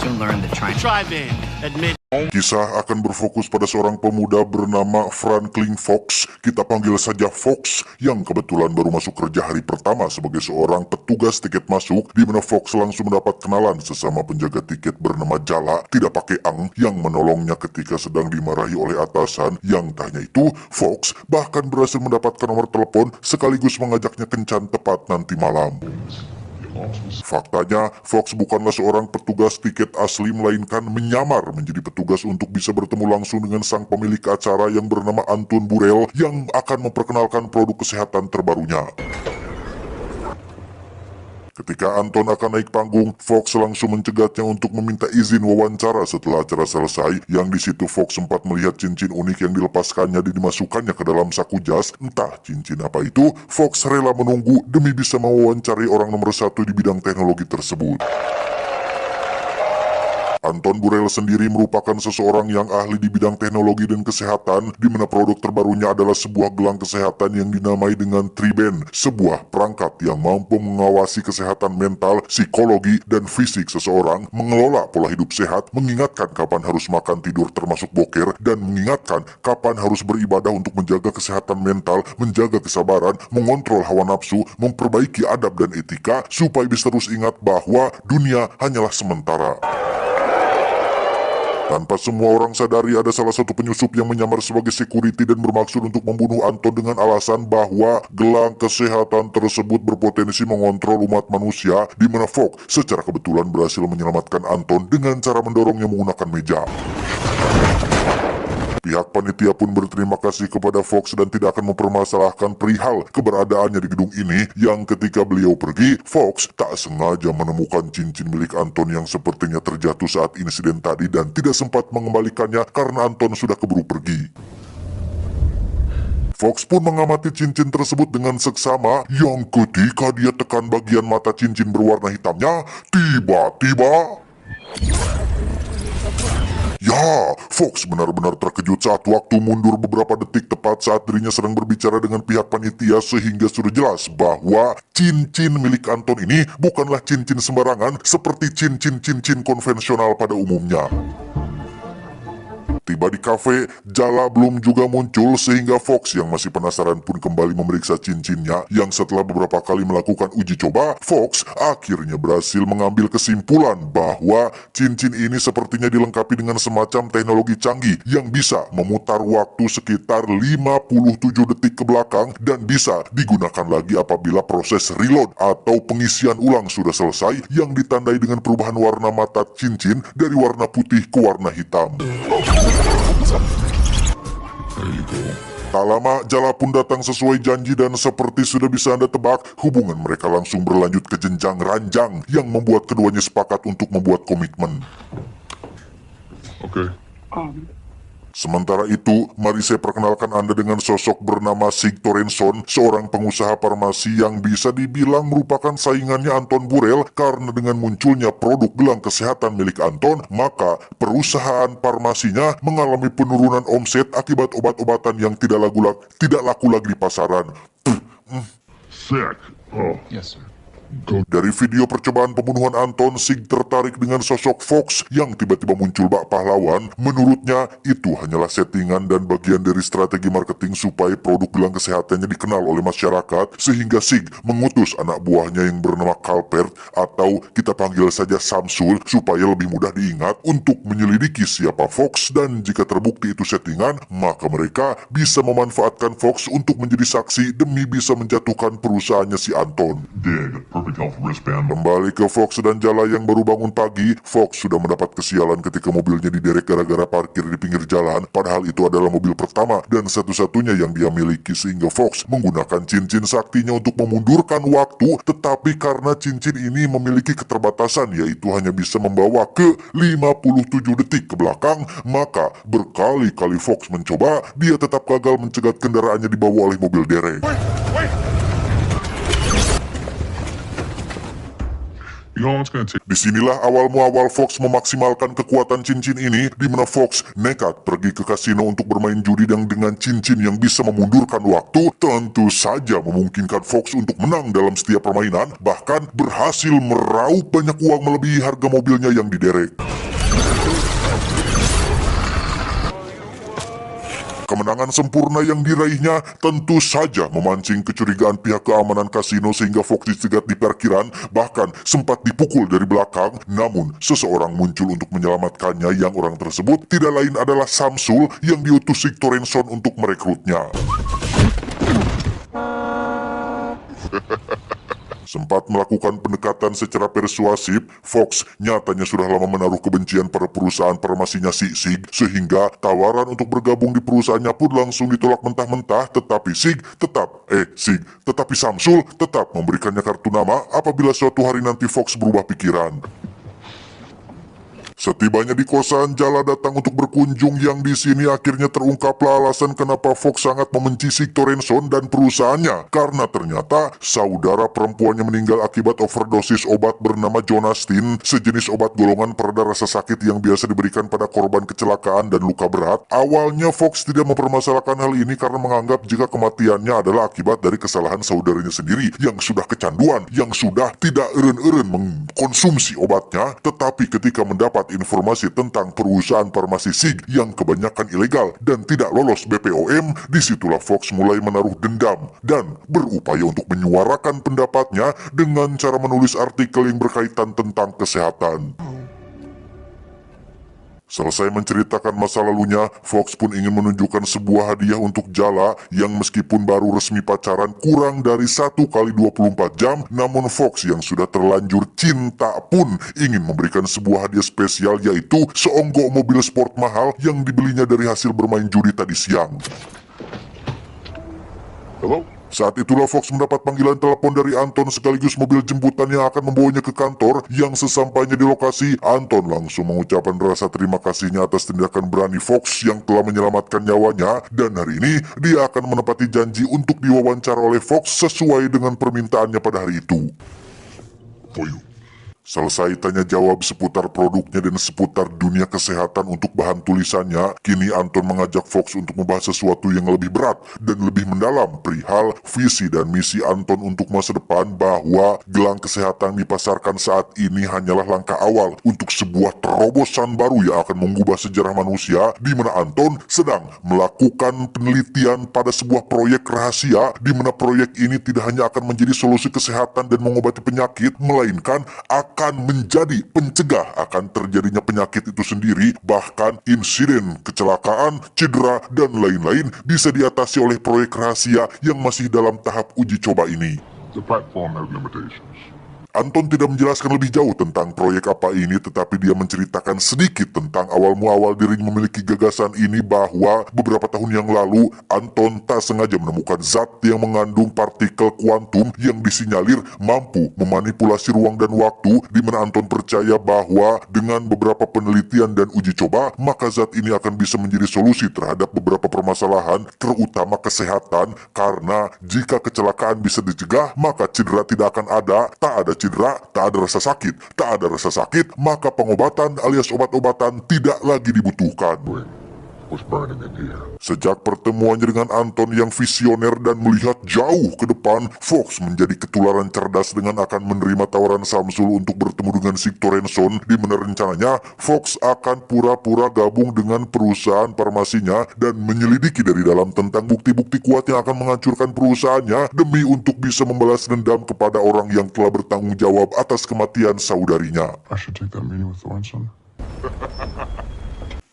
soon learn the Tri-Band admit. Kisah akan berfokus pada seorang pemuda bernama Franklin Fox, kita panggil saja Fox, yang kebetulan baru masuk kerja hari pertama sebagai seorang petugas tiket masuk, di mana Fox langsung mendapat kenalan sesama penjaga tiket bernama Jala, tidak pakai ang, yang menolongnya ketika sedang dimarahi oleh atasan. Yang tak hanya itu, Fox bahkan berhasil mendapatkan nomor telepon sekaligus mengajaknya kencan tepat nanti malam. Faktanya, Fox bukanlah seorang petugas tiket asli, melainkan menyamar menjadi petugas untuk bisa bertemu langsung dengan sang pemilik acara yang bernama Anton Burrell yang akan memperkenalkan produk kesehatan terbarunya. Ketika Anton akan naik panggung, Fox langsung mencegatnya untuk meminta izin wawancara setelah acara selesai, yang di situ Fox sempat melihat cincin unik yang dilepaskannya dan dimasukkannya ke dalam saku jas. Entah cincin apa itu, Fox rela menunggu demi bisa mewawancari orang nomor 1 di bidang teknologi tersebut. Anton Burrell sendiri merupakan seseorang yang ahli di bidang teknologi dan kesehatan, di mana produk terbarunya adalah sebuah gelang kesehatan yang dinamai dengan Tri-Band, sebuah perangkat yang mampu mengawasi kesehatan mental, psikologi, dan fisik seseorang, mengelola pola hidup sehat, mengingatkan kapan harus makan, tidur termasuk boker, dan mengingatkan kapan harus beribadah untuk menjaga kesehatan mental, menjaga kesabaran, mengontrol hawa nafsu, memperbaiki adab dan etika, supaya bisa terus ingat bahwa dunia hanyalah sementara. Tanpa semua orang sadari, ada salah satu penyusup yang menyamar sebagai security dan bermaksud untuk membunuh Anton dengan alasan bahwa gelang kesehatan tersebut berpotensi mengontrol umat manusia, di mana Fox secara kebetulan berhasil menyelamatkan Anton dengan cara mendorongnya menggunakan meja. Pihak panitia pun berterima kasih kepada Fox dan tidak akan mempermasalahkan perihal keberadaannya di gedung ini, yang ketika beliau pergi, Fox tak sengaja menemukan cincin milik Anton yang sepertinya terjatuh saat insiden tadi dan tidak sempat mengembalikannya karena Anton sudah keburu pergi. Fox pun mengamati cincin tersebut dengan seksama, yang ketika dia tekan bagian mata cincin berwarna hitamnya, tiba-tiba... Ya, Fox benar-benar terkejut saat waktu mundur beberapa detik tepat saat dirinya sedang berbicara dengan pihak panitia, sehingga sudah jelas bahwa cincin milik Anton ini bukanlah cincin sembarangan seperti cincin-cincin konvensional pada umumnya. Tiba di kafe, Jala belum juga muncul, sehingga Fox yang masih penasaran pun kembali memeriksa cincinnya, yang setelah beberapa kali melakukan uji coba, Fox akhirnya berhasil mengambil kesimpulan bahwa cincin ini sepertinya dilengkapi dengan semacam teknologi canggih yang bisa memutar waktu sekitar 57 detik ke belakang dan bisa digunakan lagi apabila proses reload atau pengisian ulang sudah selesai, yang ditandai dengan perubahan warna mata cincin dari warna putih ke warna hitam. Tak lama, Jala pun datang sesuai janji dan seperti sudah bisa Anda tebak, hubungan mereka langsung berlanjut ke jenjang ranjang yang membuat keduanya sepakat untuk membuat komitmen. Oke. Sementara itu, mari saya perkenalkan Anda dengan sosok bernama Sig Torenson, seorang pengusaha farmasi yang bisa dibilang merupakan saingannya Anton Burrell, karena dengan munculnya produk gelang kesehatan milik Anton, maka perusahaan farmasinya mengalami penurunan omset akibat obat-obatan yang tidak laku lagi di pasaran. Sick. Oh. Yes, sir. Dari video percobaan pembunuhan Anton, Sig tertarik dengan sosok Fox yang tiba-tiba muncul bak pahlawan. Menurutnya, itu hanyalah settingan dan bagian dari strategi marketing supaya produk gelang kesehatannya dikenal oleh masyarakat, sehingga Sig mengutus anak buahnya yang bernama Calvert, atau kita panggil saja Samsul, supaya lebih mudah diingat untuk menyelidiki siapa Fox, dan jika terbukti itu settingan, maka mereka bisa memanfaatkan Fox untuk menjadi saksi demi bisa menjatuhkan perusahaannya si Anton. Kembali ke Fox dan Jala yang baru bangun pagi, Fox sudah mendapat kesialan ketika mobilnya diderek gara-gara parkir di pinggir jalan, padahal itu adalah mobil pertama dan satu-satunya yang dia miliki, sehingga Fox menggunakan cincin saktinya untuk memundurkan waktu, tetapi karena cincin ini memiliki keterbatasan, yaitu hanya bisa membawa ke 57 detik ke belakang, maka berkali-kali Fox mencoba, dia tetap gagal mencegat kendaraannya dibawa oleh mobil derek. You know, it's gonna take. Disinilah awal muawal Fox memaksimalkan kekuatan cincin ini, di mana Fox nekat pergi ke kasino untuk bermain judi yang dengan cincin yang bisa memundurkan waktu, tentu saja memungkinkan Fox untuk menang dalam setiap permainan, bahkan berhasil meraup banyak uang melebihi harga mobilnya yang diderek. Kemenangan sempurna yang diraihnya tentu saja memancing kecurigaan pihak keamanan kasino sehingga Fox dicegat di parkiran, bahkan sempat dipukul dari belakang. Namun seseorang muncul untuk menyelamatkannya, yang orang tersebut tidak lain adalah Samsul yang diutus Sigtor Renson untuk merekrutnya. Sempat melakukan pendekatan secara persuasif, Fox nyatanya sudah lama menaruh kebencian pada perusahaan farmasinya si Sig, sehingga tawaran untuk bergabung di perusahaannya pun langsung ditolak mentah-mentah. Tetapi Samsul tetap memberikannya kartu nama apabila suatu hari nanti Fox berubah pikiran. Setibanya di kosan, Jala datang untuk berkunjung, yang di sini akhirnya terungkaplah alasan kenapa Fox sangat membenci Sigtor Renson dan perusahaannya. Karena ternyata saudara perempuannya meninggal akibat overdosis obat bernama Jonastin, sejenis obat golongan pereda rasa sakit yang biasa diberikan pada korban kecelakaan dan luka berat. Awalnya Fox tidak mempermasalahkan hal ini karena menganggap jika kematiannya adalah akibat dari kesalahan saudaranya sendiri yang sudah kecanduan, yang sudah tidak eren-eren mengkonsumsi obatnya. Tetapi ketika mendapat informasi tentang perusahaan farmasi Sig yang kebanyakan ilegal dan tidak lolos BPOM, disitulah Fox mulai menaruh dendam dan berupaya untuk menyuarakan pendapatnya dengan cara menulis artikel yang berkaitan tentang kesehatan. Selesai menceritakan masa lalunya, Fox pun ingin menunjukkan sebuah hadiah untuk Jala yang meskipun baru resmi pacaran kurang dari 1 kali 24 jam, namun Fox yang sudah terlanjur cinta pun ingin memberikan sebuah hadiah spesial, yaitu seonggok mobil sport mahal yang dibelinya dari hasil bermain judi tadi siang. Hello? Saat itulah Fox mendapat panggilan telepon dari Anton sekaligus mobil jemputan yang akan membawanya ke kantor. Yang sesampainya di lokasi, Anton langsung mengucapkan rasa terima kasihnya atas tindakan berani Fox yang telah menyelamatkan nyawanya, dan hari ini dia akan menepati janji untuk diwawancara oleh Fox sesuai dengan permintaannya pada hari itu. For you. Selesai tanya jawab seputar produknya dan seputar dunia kesehatan untuk bahan tulisannya, kini Anton mengajak Fox untuk membahas sesuatu yang lebih berat dan lebih mendalam perihal visi dan misi Anton untuk masa depan, bahwa gelang kesehatan dipasarkan saat ini hanyalah langkah awal untuk sebuah terobosan baru yang akan mengubah sejarah manusia, di mana Anton sedang melakukan penelitian pada sebuah proyek rahasia, di mana proyek ini tidak hanya akan menjadi solusi kesehatan dan mengobati penyakit, melainkan akan menjadi pencegah akan terjadinya penyakit itu sendiri. Bahkan insiden kecelakaan, cedera, dan lain-lain bisa diatasi oleh proyek rahasia yang masih dalam tahap uji coba ini. The platform has limitations. Anton tidak menjelaskan lebih jauh tentang proyek apa ini, tetapi dia menceritakan sedikit tentang awal muawal dirinya memiliki gagasan ini, bahwa beberapa tahun yang lalu Anton tak sengaja menemukan zat yang mengandung partikel kuantum yang disinyalir mampu memanipulasi ruang dan waktu, di mana Anton percaya bahwa dengan beberapa penelitian dan uji coba, maka zat ini akan bisa menjadi solusi terhadap beberapa permasalahan, terutama kesehatan, karena jika kecelakaan bisa dicegah, maka cedera tidak akan ada, tak ada cedera, tak ada rasa sakit. Tak ada rasa sakit, maka pengobatan alias obat-obatan tidak lagi dibutuhkan. Was burning in here. Sejak pertemuannya dengan Anton yang visioner dan melihat jauh ke depan, Fox menjadi ketularan cerdas dengan akan menerima tawaran Samsul untuk bertemu dengan Sigtor Renson, di mana rencananya Fox akan pura-pura gabung dengan perusahaan farmasinya dan menyelidiki dari dalam tentang bukti-bukti kuat yang akan menghancurkan perusahaannya demi untuk bisa membalas dendam kepada orang yang telah bertanggung jawab atas kematian saudarinya. I should take that meeting with Thornton.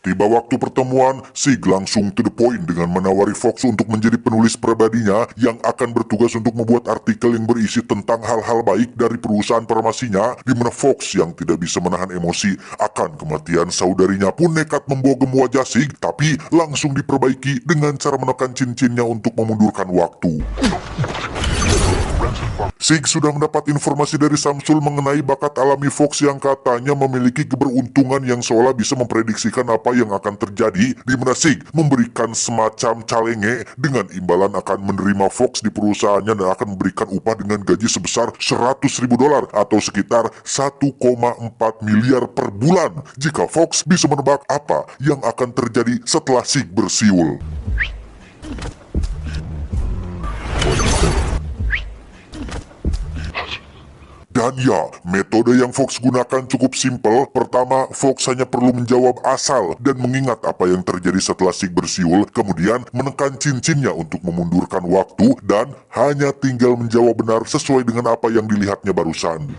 Tiba waktu pertemuan, Sig langsung to the point dengan menawari Fox untuk menjadi penulis pribadinya yang akan bertugas untuk membuat artikel yang berisi tentang hal-hal baik dari perusahaan farmasinya, di mana Fox yang tidak bisa menahan emosi akan kematian saudarinya pun nekat membawa wajah Sig, tapi langsung diperbaiki dengan cara menekan cincinnya untuk memundurkan waktu. Sig sudah mendapat informasi dari Samsul mengenai bakat alami Fox yang katanya memiliki keberuntungan yang seolah bisa memprediksikan apa yang akan terjadi, di mana Sig memberikan semacam calenge dengan imbalan akan menerima Fox di perusahaannya dan akan memberikan upah dengan gaji sebesar $100.000 atau sekitar 1,4 miliar per bulan jika Fox bisa menebak apa yang akan terjadi setelah Sig bersiul. Dan ya, metode yang Fox gunakan cukup simpel. Pertama, Fox hanya perlu menjawab asal dan mengingat apa yang terjadi setelah Sig bersiul, kemudian menekan cincinnya untuk memundurkan waktu dan hanya tinggal menjawab benar sesuai dengan apa yang dilihatnya barusan.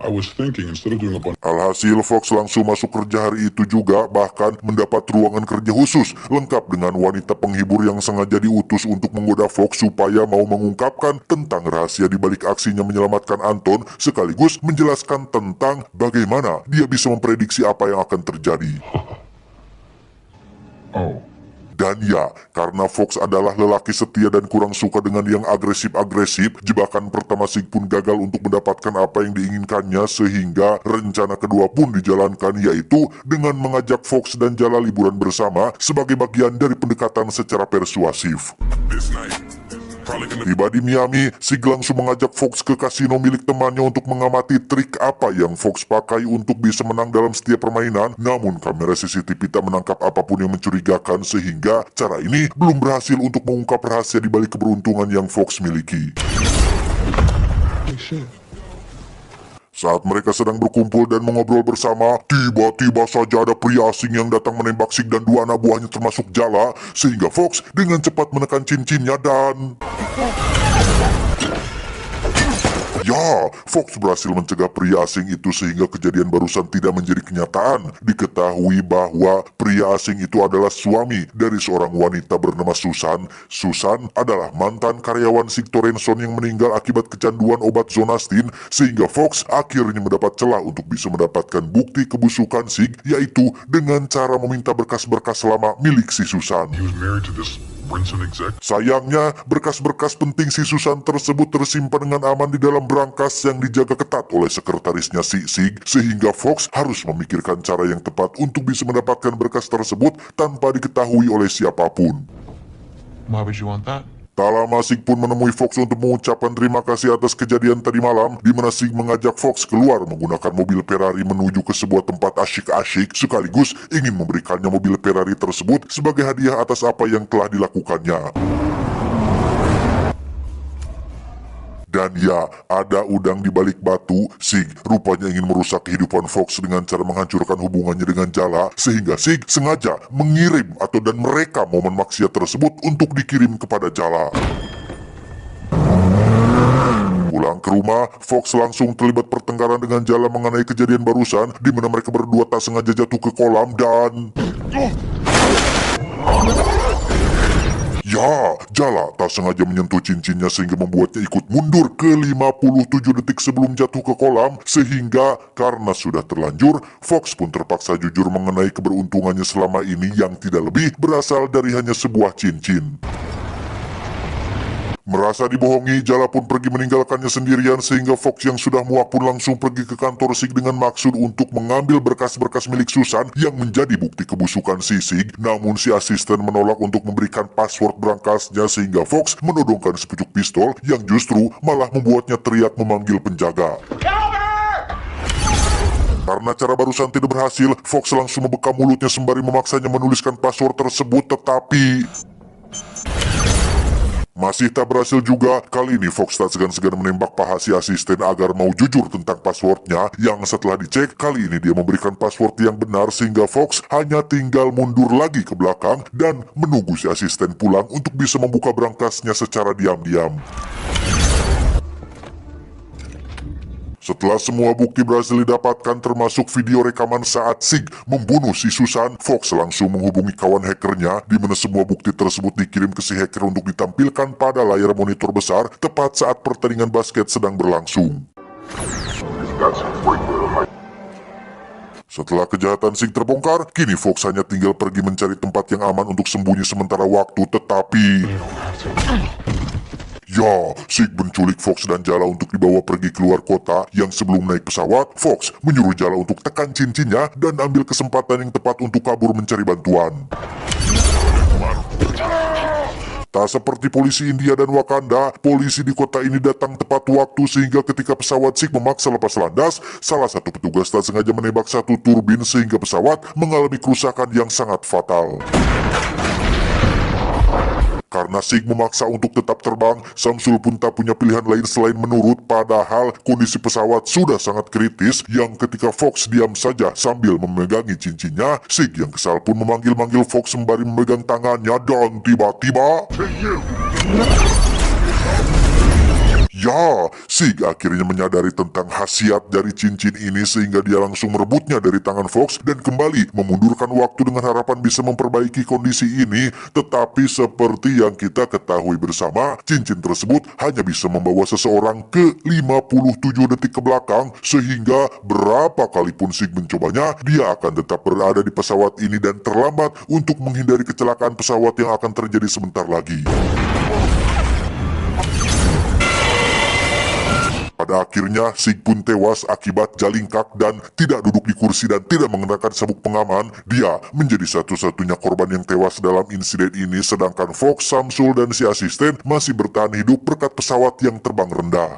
I was thinking instead of doing a bunch Alhasil Fox langsung masuk kerja hari itu juga, bahkan mendapat ruangan kerja khusus lengkap dengan wanita penghibur yang sengaja diutus untuk menggoda Fox supaya mau mengungkapkan tentang rahasia di balik aksinya menyelamatkan Anton, sekaligus menjelaskan tentang bagaimana dia bisa memprediksi apa yang akan terjadi. Oh, Dan ya, karena Fox adalah lelaki setia dan kurang suka dengan yang agresif-agresif, jebakan pertama Sig pun gagal untuk mendapatkan apa yang diinginkannya, sehingga rencana kedua pun dijalankan, yaitu dengan mengajak Fox dan Jala liburan bersama sebagai bagian dari pendekatan secara persuasif. Tiba di Miami, Sig langsung mengajak Fox ke kasino milik temannya untuk mengamati trik apa yang Fox pakai untuk bisa menang dalam setiap permainan. Namun kamera CCTV tak menangkap apapun yang mencurigakan, sehingga cara ini belum berhasil untuk mengungkap rahasia di balik keberuntungan yang Fox miliki. Saat mereka sedang berkumpul dan mengobrol bersama, tiba-tiba saja ada pria asing yang datang menembak Sig dan dua anak buahnya termasuk Jala, sehingga Fox dengan cepat menekan cincinnya dan... Ya, Fox berhasil mencegah pria asing itu sehingga kejadian barusan tidak menjadi kenyataan. Diketahui bahwa pria asing itu adalah suami dari seorang wanita bernama Susan. Susan adalah mantan karyawan Sig Torenson yang meninggal akibat kecanduan obat Zonastin, sehingga Fox akhirnya mendapat celah untuk bisa mendapatkan bukti kebusukan Sig, yaitu dengan cara meminta berkas-berkas lama milik si Susan. he was married to this Brinson exec. Sayangnya, berkas-berkas penting si Susan tersebut tersimpan dengan aman di dalam berangkas yang dijaga ketat oleh sekretarisnya si Sig, sehingga Fox harus memikirkan cara yang tepat untuk bisa mendapatkan berkas tersebut tanpa diketahui oleh siapapun. Why would you want that? Tak lama Sig pun menemui Fox untuk mengucapkan terima kasih atas kejadian tadi malam, di mana Sig mengajak Fox keluar menggunakan mobil Ferrari menuju ke sebuah tempat asyik-asyik, sekaligus ingin memberikannya mobil Ferrari tersebut sebagai hadiah atas apa yang telah dilakukannya. Dan ya, ada udang di balik batu. Sig rupanya ingin merusak kehidupan Fox dengan cara menghancurkan hubungannya dengan Jala, sehingga Sig sengaja mengirim dan merekam momen maksiat tersebut untuk dikirim kepada Jala. Pulang ke rumah, Fox langsung terlibat pertengkaran dengan Jala mengenai kejadian barusan, di mana mereka berdua tak sengaja jatuh ke kolam dan... Ya, Jala tak sengaja menyentuh cincinnya sehingga membuatnya ikut mundur ke 57 detik sebelum jatuh ke kolam, sehingga karena sudah terlanjur, Fox pun terpaksa jujur mengenai keberuntungannya selama ini yang tidak lebih berasal dari hanya sebuah cincin. Merasa dibohongi, Jala pun pergi meninggalkannya sendirian, sehingga Fox yang sudah muak pun langsung pergi ke kantor Sig dengan maksud untuk mengambil berkas-berkas milik Susan yang menjadi bukti kebusukan si Sig. Namun si asisten menolak untuk memberikan password berangkasnya, sehingga Fox menodongkan sepucuk pistol yang justru malah membuatnya teriak memanggil penjaga. Karena cara barusan tidak berhasil, Fox langsung membekam mulutnya sembari memaksanya menuliskan password tersebut, tetapi... masih tak berhasil juga. Kali ini Fox tak segan-segan menembak paha si asisten agar mau jujur tentang passwordnya, yang setelah dicek, kali ini dia memberikan password yang benar, sehingga Fox hanya tinggal mundur lagi ke belakang dan menunggu si asisten pulang untuk bisa membuka berangkasnya secara diam-diam. Setelah semua bukti berhasil didapatkan termasuk video rekaman saat Sig membunuh si Susan, Fox langsung menghubungi kawan hackernya, di mana semua bukti tersebut dikirim ke si hacker untuk ditampilkan pada layar monitor besar tepat saat pertandingan basket sedang berlangsung. Setelah kejahatan Sig terbongkar, kini Fox hanya tinggal pergi mencari tempat yang aman untuk sembunyi sementara waktu, tetapi... Ya, Sig menculik Fox dan Jala untuk dibawa pergi keluar kota yang sebelum naik pesawat, Fox menyuruh Jala untuk tekan cincinnya dan ambil kesempatan yang tepat untuk kabur mencari bantuan. Tak seperti polisi India dan Wakanda, polisi di kota ini datang tepat waktu sehingga ketika pesawat Sig memaksa lepas landas, salah satu petugas tak sengaja menembak satu turbin sehingga pesawat mengalami kerusakan yang sangat fatal. Karena Sig memaksa untuk tetap terbang, Samsul pun tak punya pilihan lain selain menurut, padahal kondisi pesawat sudah sangat kritis yang ketika Fox diam saja sambil memegangi cincinnya, Sig yang kesal pun memanggil-manggil Fox sembari memegang tangannya dan tiba-tiba... Ya, Sig akhirnya menyadari tentang khasiat dari cincin ini sehingga dia langsung merebutnya dari tangan Fox dan kembali memundurkan waktu dengan harapan bisa memperbaiki kondisi ini. Tetapi seperti yang kita ketahui bersama, cincin tersebut hanya bisa membawa seseorang ke 57 detik ke belakang sehingga berapa kalipun Sig mencobanya, dia akan tetap berada di pesawat ini dan terlambat untuk menghindari kecelakaan pesawat yang akan terjadi sebentar lagi. Pada akhirnya, Sig pun tewas akibat jalingkak dan tidak duduk di kursi dan tidak mengenakan sabuk pengaman. Dia menjadi satu-satunya korban yang tewas dalam insiden ini, sedangkan Fox, Samsul, dan si asisten masih bertahan hidup berkat pesawat yang terbang rendah.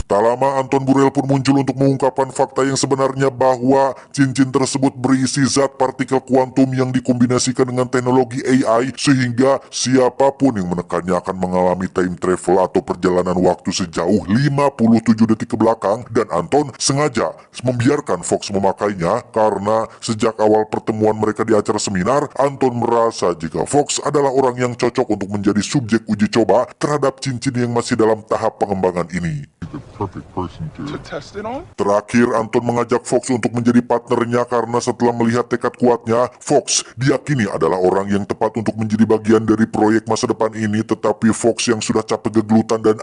Tak lama Anton Burel pun muncul untuk mengungkapkan fakta yang sebenarnya bahwa cincin tersebut berisi zat partikel kuantum yang dikombinasikan dengan teknologi AI sehingga siapapun yang menekannya akan mengalami time travel atau perjalanan waktu sejauh 57 detik ke belakang, dan Anton sengaja membiarkan Fox memakainya karena sejak awal pertemuan mereka di acara seminar, Anton merasa jika Fox adalah orang yang cocok untuk menjadi subjek uji coba terhadap cincin yang masih dalam tahap pengembangan ini. The perfect person to test it on? Terakhir, Anton mengajak Fox untuk menjadi partnernya karena setelah melihat tekad kuatnya, Fox diyakini adalah orang yang tepat untuk menjadi bagian dari proyek masa depan ini. Tetapi Fox yang sudah capek gegelutan dan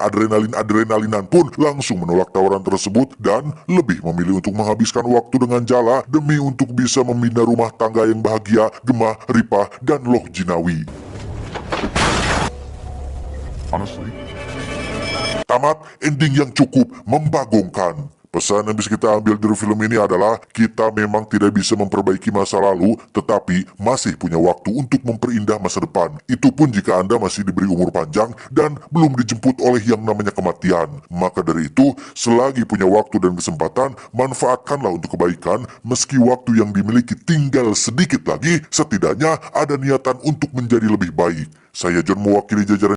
adrenalinan pun langsung menolak tawaran tersebut dan lebih memilih untuk menghabiskan waktu dengan Jala demi untuk bisa membina rumah tangga yang bahagia, gemah, ripah, dan loh jinawi. honestly. Tamat ending yang cukup membagongkan. Pesan yang bisa kita ambil dari film ini adalah kita memang tidak bisa memperbaiki masa lalu, tetapi masih punya waktu untuk memperindah masa depan. Itu pun jika Anda masih diberi umur panjang dan belum dijemput oleh yang namanya kematian. Maka dari itu, selagi punya waktu dan kesempatan, manfaatkanlah untuk kebaikan, meski waktu yang dimiliki tinggal sedikit lagi, setidaknya ada niatan untuk menjadi lebih baik. Saya John mewakili jajaran